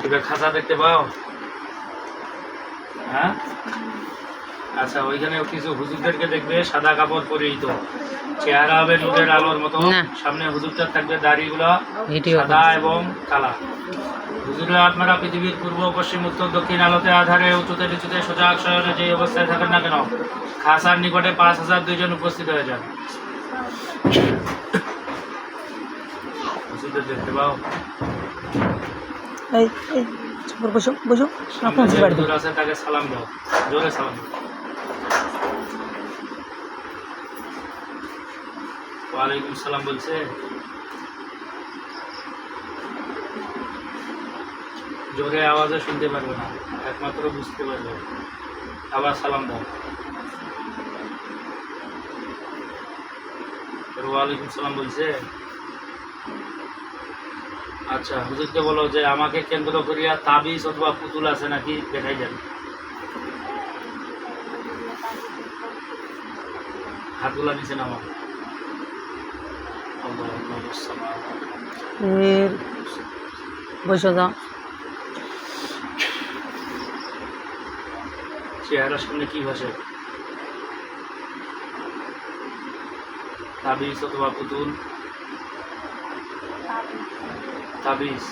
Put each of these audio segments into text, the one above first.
তুমি খাঁচা দেখতে পাও? হ্যাঁ, আচ্ছা, ওইখানে কিছু হুজুরদেরকে দেখবে সাদা কাপড় পরিহিত, চেহারা হবে নূরের আলোর মতো, সামনে হুজুরটার থাকবে দাড়িগুলো সাদা এবং কালা। হুজুরের আপনারা পৃথিবীর পূর্ব পশ্চিম উত্তর দক্ষিণ আলোতে আধারে উঁচুতে নিচুতে সজাগ শয়নে যে অবস্থায় থাকেন না কেন, খাসার নিকটে 5002 জন উপস্থিত হয়ে যান। হুজুরদের দেখতে পাও? হুজুর আছে, তাকে সালাম দাও, জোরে সালাম দাও। ওয়ালাইকুম সালাম বলছে। জোরে আওয়াজে শুনতে পারবে না, একমাত্র বুঝতে পারবে। আবার সালাম দাও। ওয়ালাইকুম সালাম বলছে। আচ্ছা, হুজুরকে বলো যে আমাকে কেন্দ্র করিয়া তাবিজ অথবা পুতুল আছে নাকি দেখাই যান। হাতগুলা নিচে নামা। বসে যাও। চেহারার সামনে কি ভাসে? তাবিজ অথবা পুতুল? তাবিজ।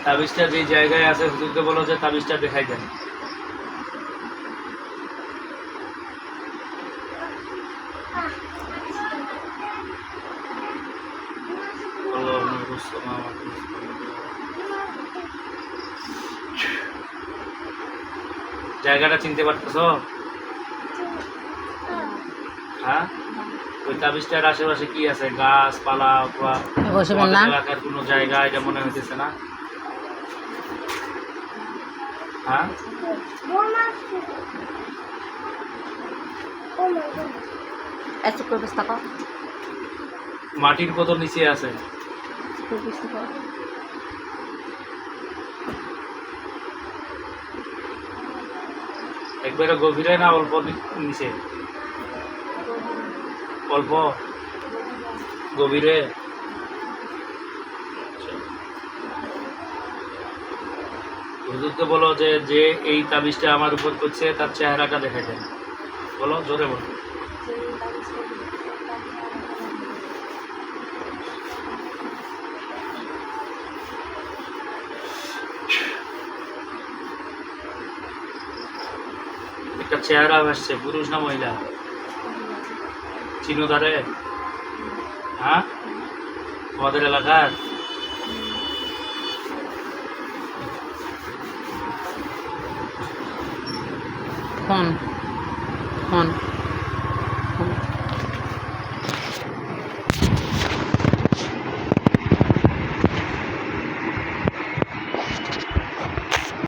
তাবিজটা যে জায়গায় আছে হুজুরকে বলো যে তাবিজটা দেখাই দেন। জায়গাটা চিনতে পারতেছ? হ্যাঁ, ওই তাবিজটার আশেপাশে কি আছে? গাছপালা অথবা এলাকার কোনো জায়গা, এটা মনে হইতেছে না? হ্যাঁ, মাটির কত নিচে আছে? একবারে গভীরে না অল্প নিচে? অল্প গভীরে। হুজুরকে বলো যে যে এই তাবিজটা আমার উপর করছে তার চেহারাটা দেখাই দেন। বলো, জোরে বলো। একটা চেহারা আসছে, পুরুষ না মহিলা? চিনো তারে? হ্যাঁ, আমাদের এলাকার? কোন কোন